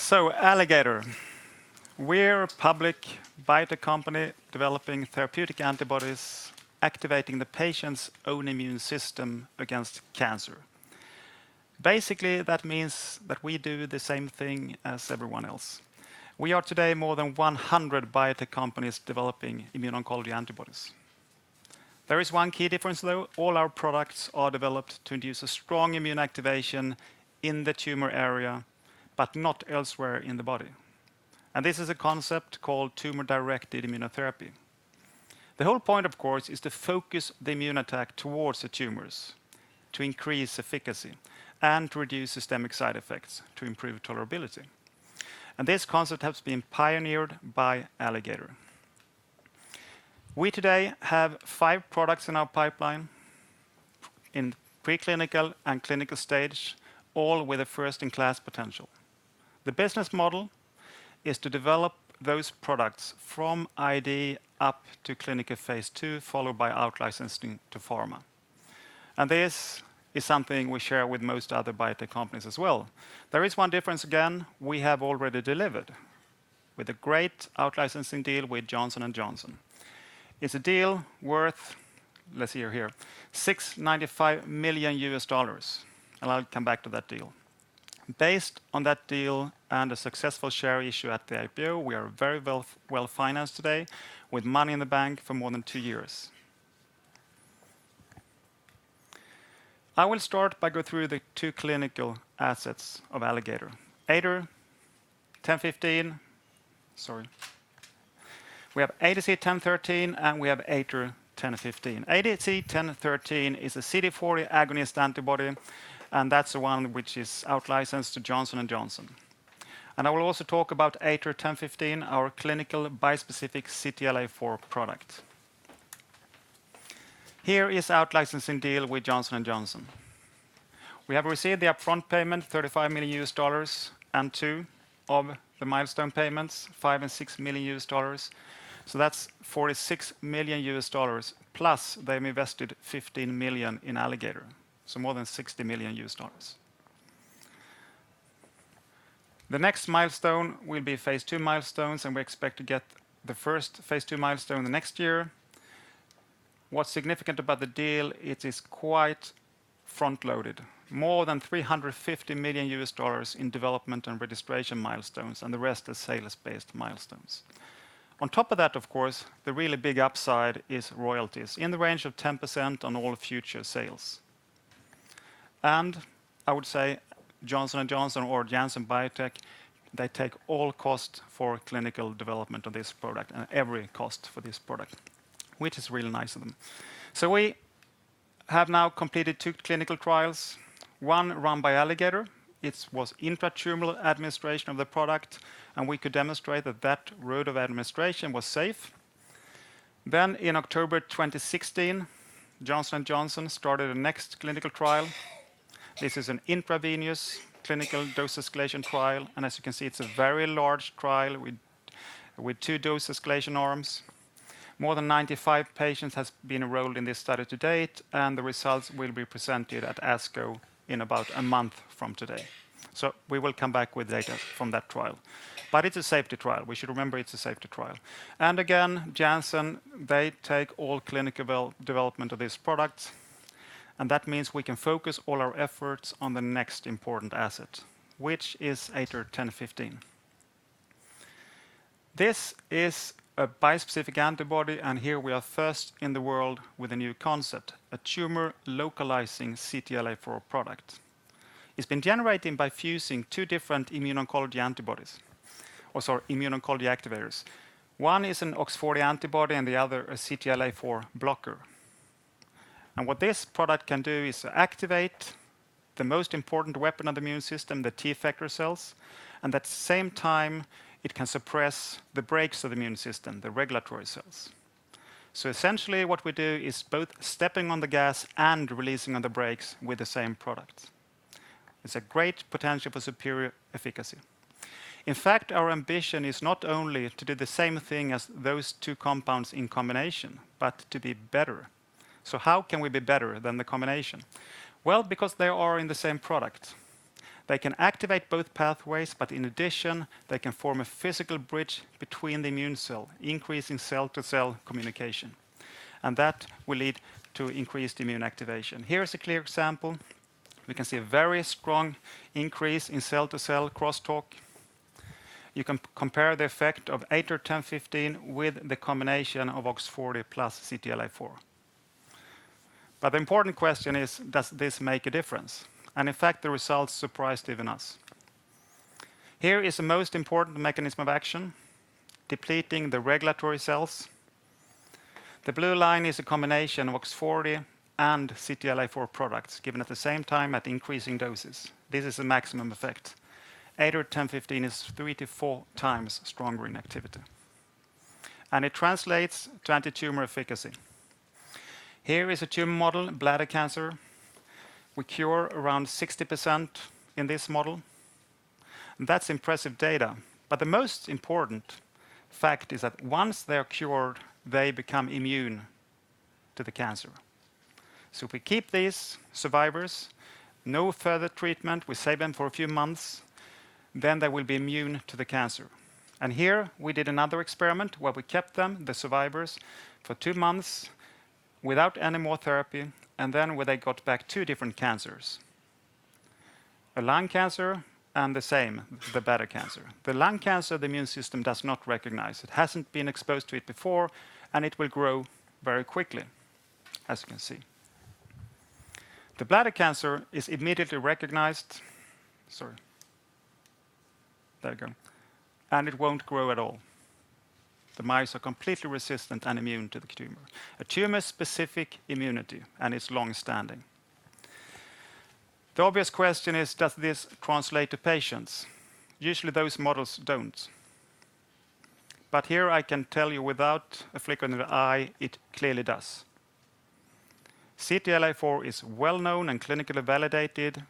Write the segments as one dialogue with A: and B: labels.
A: So, Alligator. We're a public biotech company developing therapeutic antibodies, activating the patient's own immune system against cancer. Basically, that means that we do the same thing as everyone else. We are today more than 100 biotech companies developing immuno-oncology antibodies. There is one key difference though. All our products are developed to induce a strong immune activation in the tumor area, but not elsewhere in the body. And this is a concept called tumor-directed immunotherapy. The whole point, of course, is to focus the immune attack towards the tumors, to increase efficacy, and to reduce systemic side effects, to improve tolerability. And this concept has been pioneered by Alligator. We today have 5 products in our pipeline in preclinical and clinical stage, all with a first-in-class potential. The business model is to develop those products from ID up to clinical phase 2, followed by out-licensing to pharma. And this is something we share with most other biotech companies as well. There is one difference again, we have already delivered with a great out-licensing deal with Johnson & Johnson. It's a deal worth, let's see here, $695 million, and I'll come back to that deal. Based on that deal and a successful share issue at the IPO, we are very well financed today with money in the bank for more than 2 years. I will start by going through the 2 clinical assets of Alligator. ATR 1015, we have ADC 1013 and we have ATR 1015. ADC 1013 is a CD40 agonist antibody, and that's the one which is out-licensed to Johnson & Johnson. And I will also talk about ATR 1015, our clinical bispecific CTLA-4 product. Here is out-licensing deal with Johnson & Johnson. We have received the upfront payment, $35 million, and 2 of the milestone payments, $5 and $6 million. So that's $46 million, plus they've invested $15 million in Alligator. So more than $60 million. The next milestone will be phase 2 milestones, and we expect to get the first phase 2 milestone the next year. What's significant about the deal, it is quite front-loaded. More than $350 million in development and registration milestones, and the rest is sales-based milestones. On top of that, of course, the really big upside is royalties in the range of 10% on all future sales. And I would say Johnson & Johnson or Janssen Biotech, they take all cost for clinical development of this product and every cost for this product, which is really nice of them. So we have now completed 2 clinical trials, one run by Alligator. It was intratumoral administration of the product, and we could demonstrate that that route of administration was safe. Then in October 2016, Johnson & Johnson started a next clinical trial. This is an intravenous clinical dose escalation trial, and as you can see, it's a very large trial with 2 dose escalation arms. More than 95 patients has been enrolled in this study to date, and the results will be presented at ASCO in about a month from today. So we will come back with data from that trial. But it's a safety trial. We should remember it's a safety trial. And again, Janssen, they take all clinical development of this product, and that means we can focus all our efforts on the next important asset, which is ATR 1015. This is a bispecific antibody, and here we are first in the world with a new concept, a tumor-localizing CTLA-4 product. It's been generated by fusing 2 different immuno-oncology antibodies, immuno-oncology activators. One is an OX40 antibody and the other a CTLA-4 blocker. And what this product can do is activate the most important weapon of the immune system, the T effector cells, and at the same time, it can suppress the brakes of the immune system, the regulatory cells. So essentially what we do is both stepping on the gas and releasing on the brakes with the same product. It's a great potential for superior efficacy. In fact, our ambition is not only to do the same thing as those 2 compounds in combination, but to be better. So how can we be better than the combination? Well, because they are in the same product. They can activate both pathways, but in addition, they can form a physical bridge between the immune cell, increasing cell-to-cell communication. And that will lead to increased immune activation. Here's a clear example. We can see a very strong increase in cell-to-cell crosstalk. You can compare the effect of 8 or 1015 with the combination of OX40 plus CTLA4. But the important question is, does this make a difference? And in fact, the results surprised even us. Here is the most important mechanism of action, depleting the regulatory cells. The blue line is a combination of OX40 and CTLA4 products given at the same time at increasing doses. This is the maximum effect. 8 or 1015 is 3 to 4 times stronger in activity. And it translates to anti-tumor efficacy. Here is a tumor model, bladder cancer. We cure around 60% in this model. And that's impressive data. But the most important fact is that once they're cured, they become immune to the cancer. So if we keep these survivors, no further treatment, we save them for a few months, then they will be immune to the cancer. And here we did another experiment where we kept them, the survivors, for 2 months without any more therapy, and then where they got back 2 different cancers. A lung cancer and the same, the bladder cancer. The lung cancer, the immune system does not recognize. It hasn't been exposed to it before, and it will grow very quickly, as you can see. The bladder cancer is immediately recognized. Sorry. There you go. And it won't grow at all. The mice are completely resistant and immune to the tumor. A tumor-specific immunity, and it's long-standing. The obvious question is, does this translate to patients? Usually those models don't. But here I can tell you without a flicker in the eye, it clearly does. CTLA4 is well known and clinically validated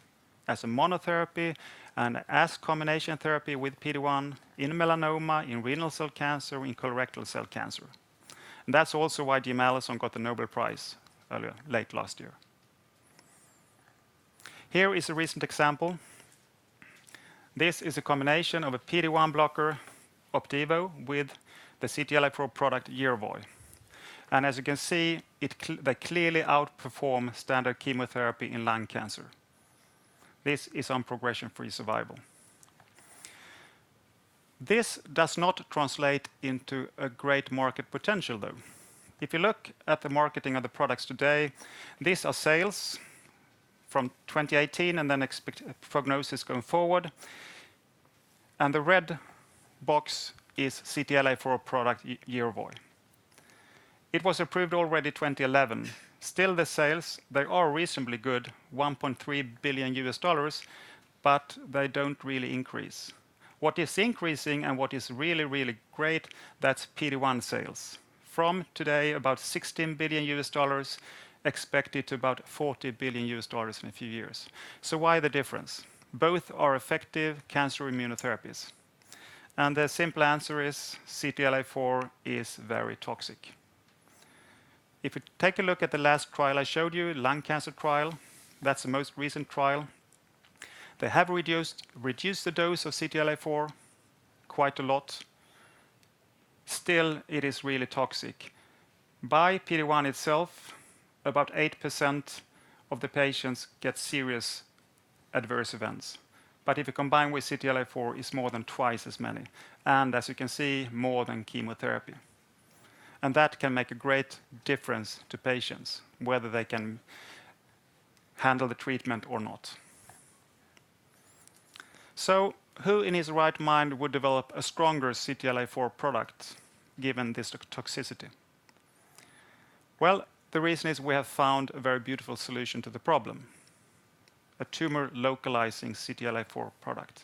A: as a monotherapy and as combination therapy with PD-1 in melanoma, in renal cell cancer, in colorectal cell cancer. And that's also why Jim Allison got the Nobel Prize late last year. Here is a recent example. This is a combination of a PD-1 blocker, Opdivo, with the CTLA4 product Yervoy. And as you can see, they clearly outperform standard chemotherapy in lung cancer. This is on progression-free survival. This does not translate into a great market potential, though. If you look at the marketing of the products today, these are sales from 2018 and then prognosis going forward. And the red box is CTLA4 product Yervoy. It was approved already 2011. Still the sales, they are reasonably good, $1.3 billion, but they don't really increase. What is increasing and what is really, really great, that's PD-1 sales. From today, about $16 billion, expected to about $40 billion in a few years. So why the difference? Both are effective cancer immunotherapies. And the simple answer is CTLA4 is very toxic. If you take a look at the last trial I showed you, lung cancer trial, that's the most recent trial. They have reduced the dose of CTLA4 quite a lot. Still, it is really toxic. By PD-1 itself, about 8% of the patients get serious adverse events. But if you combine with CTLA4, it's more than twice as many. And as you can see, more than chemotherapy. And that can make a great difference to patients, whether they can handle the treatment or not. So, who in his right mind would develop a stronger CTLA4 product given this toxicity? Well, the reason is we have found a very beautiful solution to the problem. A tumor-localizing CTLA4 product.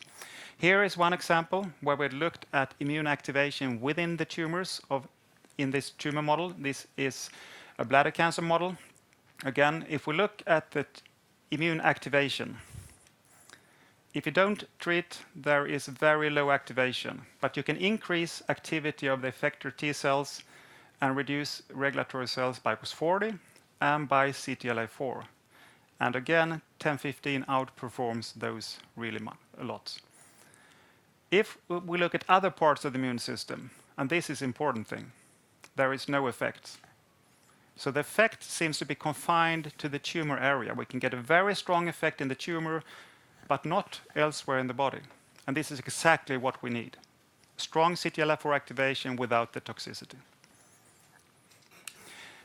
A: Here is one example where we looked at immune activation within the tumors in this tumor model. This is a bladder cancer model. Again, if we look at the immune activation, if you don't treat, there is very low activation, but you can increase activity of the effector T cells and reduce regulatory cells by OX40 and by CTLA4. And again, 1015 outperforms those really a lot. If we look at other parts of the immune system, and this is important thing, there is no effect. So the effect seems to be confined to the tumor area. We can get a very strong effect in the tumor, but not elsewhere in the body. And this is exactly what we need. Strong CTLA-4 activation without the toxicity.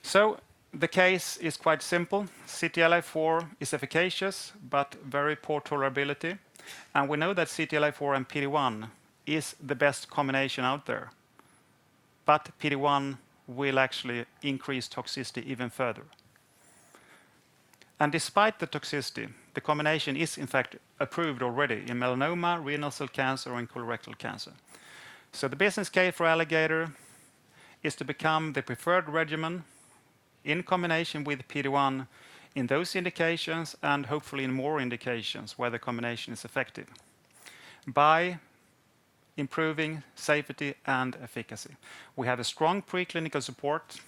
A: So the case is quite simple. CTLA-4 is efficacious, but very poor tolerability. And we know that CTLA-4 and PD-1 is the best combination out there. But PD-1 will actually increase toxicity even further. And despite the toxicity, the combination is in fact approved already in melanoma, renal cell cancer, and colorectal cancer. So the business case for Alligator is to become the preferred regimen in combination with PD-1 in those indications and hopefully in more indications where the combination is effective by improving safety and efficacy. We have a strong preclinical support,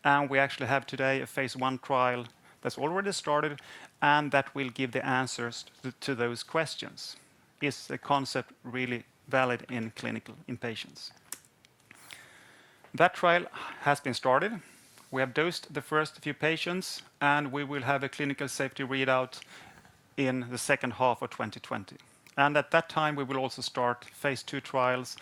A: and we actually have today a phase 1 trial that's already started, and that will give the answers to those questions. Is the concept really valid in patients? That trial has been started. We have dosed the first few patients, and we will have a clinical safety readout in the second half of 2020. And at that time, we will also start phase 2 trials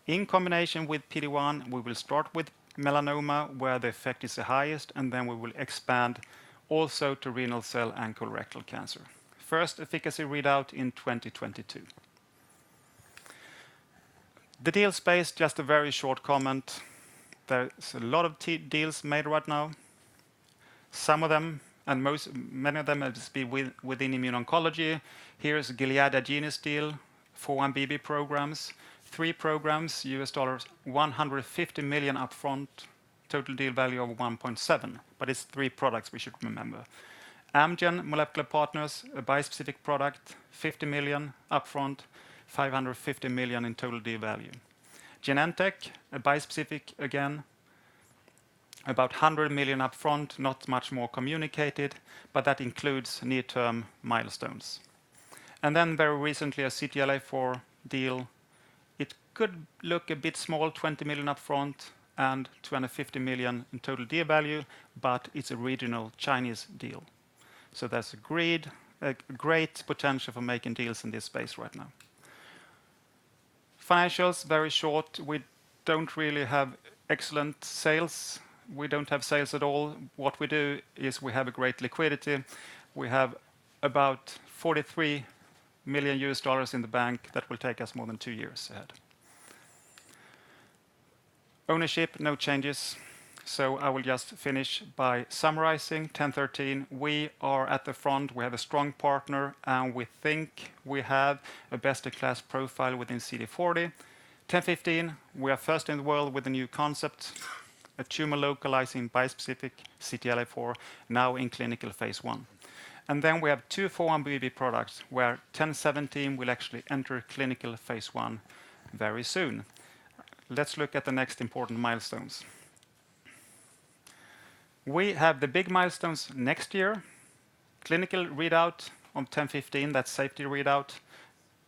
A: in combination with PD-1. We will start with melanoma, where the effect is the highest, and then we will expand also to renal cell and colorectal cancer. First efficacy readout in 2022. The deal space, just a very short comment. There's a lot of deals made right now. Some of them, and many of them has been within immuno-oncology. Here's Gilead Agenus deal, 4-1BB programs, 3 programs, US $150 million upfront, total deal value of 1.7, but it's 3 products we should remember. Amgen Molecular Partners, a bispecific product, 50 million upfront, 550 million in total deal value. Genentech, a bispecific again, about 100 million upfront, not much more communicated, but that includes near-term milestones. And then very recently a CTLA-4 deal. It could look a bit small, 20 million upfront and 250 million in total deal value, but it's a regional Chinese deal. So there's a great potential for making deals in this space right now. Financials, very short. We don't really have excellent sales. We don't have sales at all. What we do is we have a great liquidity. We have about $43 million in the bank that will take us more than 2 years ahead. Ownership, no changes. So I will just finish by summarizing 1013. We are at the front. We have a strong partner, and we think we have a best-in-class profile within CD40. 1015, we are first in the world with a new concept, a tumor-localizing bispecific CTLA-4, now in clinical phase 1. And then we have 2 4-1BB products, where 1017 will actually enter clinical phase 1 very soon. Let's look at the next important milestones. We have the big milestones next year. Clinical readout on 1015, that's safety readout,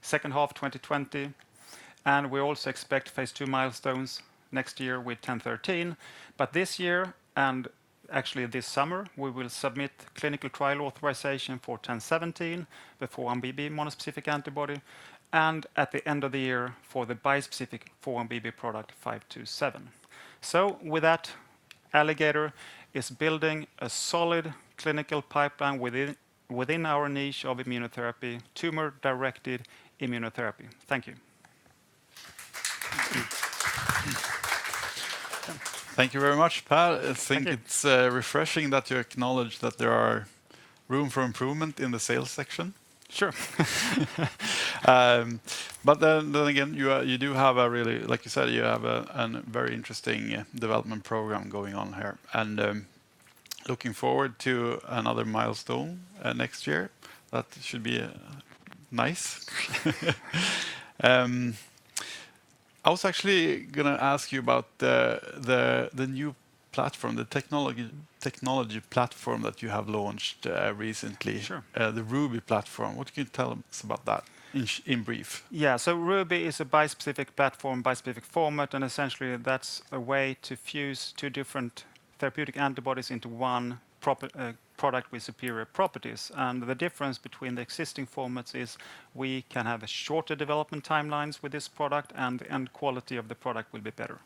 A: second half 2020. And we also expect phase 2 milestones next year with 1013. But this year, and actually this summer, we will submit clinical trial authorization for 1017, the 4-1BB monospecific antibody, and at the end of the year for the bispecific 4-1BB product 527. So with that, Alligator is building a solid clinical pipeline within our niche of immunotherapy, tumor-directed immunotherapy. Thank you.
B: Thank you very much, Per. I think it's refreshing that you acknowledge that there are room for improvement in the sales section.
A: Sure.
B: But then again, you do have a really, like you said, you have a very interesting development program going on here. And looking forward to another milestone next year. That should be nice. I was actually going to ask you about the new platform, the technology platform that you have launched recently,
A: Sure.
B: the Ruby platform. What can you tell us about that in brief?
A: Yeah, so Ruby is a bispecific platform, bispecific format, and essentially that's a way to fuse two different therapeutic antibodies into one product with superior properties. And the difference between the existing formats is we can have a shorter development timelines with this product, and the end quality of the product will be better.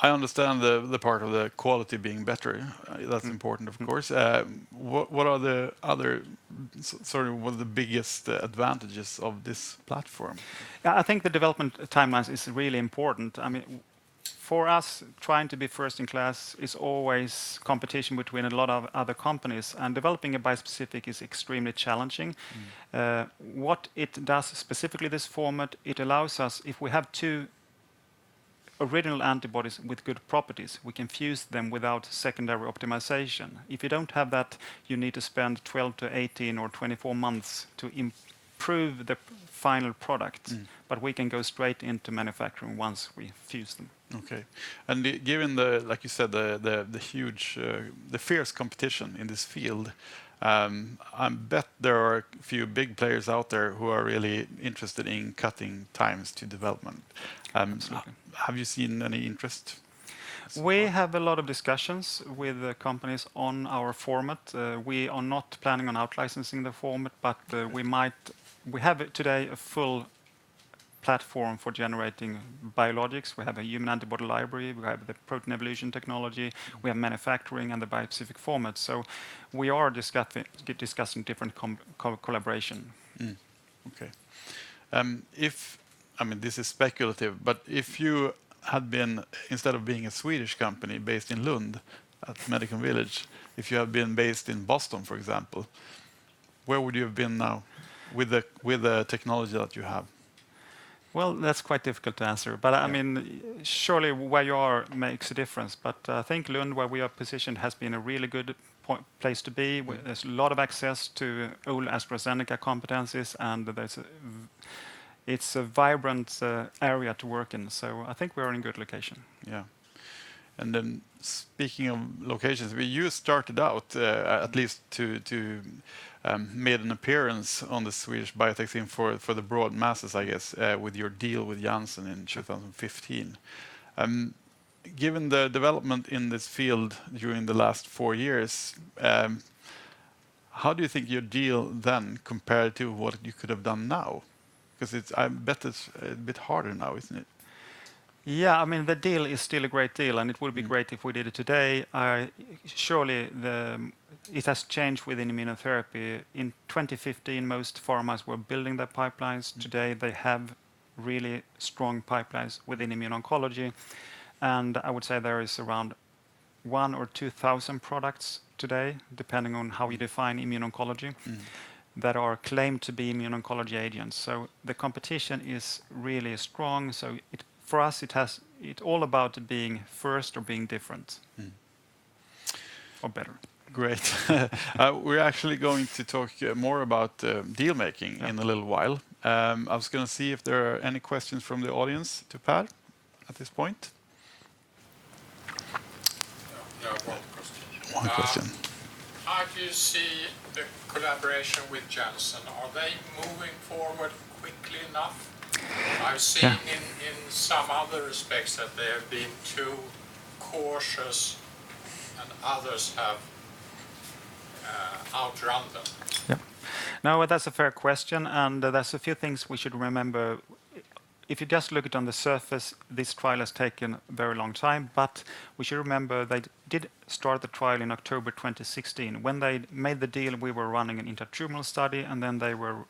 B: I understand the part of the quality being better. That's important, of course. What are the other what are the biggest advantages of this platform?
A: Yeah, I think the development timelines is really important. I mean, for us, trying to be first in class is always competition between a lot of other companies, and developing a bispecific is extremely challenging. What it does specifically, this format, it allows us, if we have two original antibodies with good properties, we can fuse them without secondary optimization. If you don't have that, you need to spend 12 to 18 or 24 months to improve the final product. But we can go straight into manufacturing once we fuse them.
B: Okay, and given the, like you said, the huge, the fierce competition in this field, I bet there are a few big players out there who are really interested in cutting times to development. Have you seen any interest?
A: We have a lot of discussions with companies on our format. We are not planning on out-licensing the format, but we have today a full platform for generating biologics. We have a human antibody library, we have the protein evolution technology, we have manufacturing and the bispecific format. So we are discussing different collaboration.
B: Okay. This is speculative, but if you had been, instead of being a Swedish company based in Lund at Medical Village, if you had been based in Boston, for example, where would you have been now with the technology that you have?
A: Well, that's quite difficult to answer, but I mean, surely where you are makes a difference. But I think Lund, where we are positioned, has been a really good place to be. There's a lot of access to old AstraZeneca competencies, and it's a vibrant area to work in. So I think we're in a good location.
B: Yeah. And then speaking of locations, you started out at least to made an appearance on the Swedish biotech scene for the broad masses, I guess, with your deal with Janssen in 2015. Given the development in this field during the last 4 years, how do you think your deal then compared to what you could have done now? Because I bet it's a bit harder now, isn't it?
A: Yeah, I mean, the deal is still a great deal, and it would be great if we did it today. Surely it has changed within immunotherapy. In 2015, most pharmas were building their pipelines. Today, they have really strong pipelines within immuno-oncology, and I would say there is around 1,000 or 2,000 products today, depending on how you define immuno-oncology, that are claimed to be immuno-oncology agents. So the competition is really strong. So for us, it's all about being first or being different or better.
B: Great. We're actually going to talk more about deal making in a little while. I was going to see if there are any questions from the audience to Per at this point.
C: One question.
B: One question.
C: How do you see the collaboration with Janssen? Are they moving forward quickly enough? I've seen in some other respects that they have been too cautious and others have outrun them.
A: Yeah. No, that's a fair question, and there's a few things we should remember. If you just look at it on the surface, this trial has taken a very long time, but we should remember they did start the trial in October 2016. When they made the deal, we were running an intratumoral study, and then they were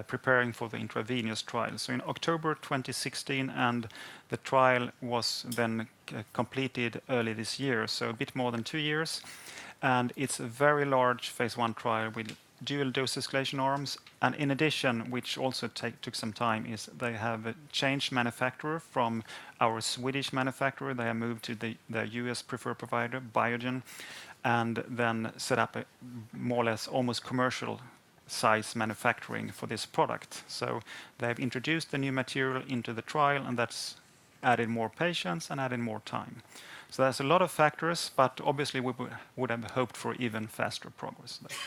A: preparing for the intravenous trial. So in October 2016, and the trial was then completed early this year, so a bit more than 2 years. And it's a very large phase 1 trial with dual dose escalation arms. And in addition, which also took some time, is they have changed manufacturer from our Swedish manufacturer. They have moved to their US preferred provider, Biogen, and then set up a more or less almost commercial size manufacturing for this product. So they've introduced the new material into the trial, and that's added more patients and added more time. So there's a lot of factors, but obviously we would have hoped for even faster progress there.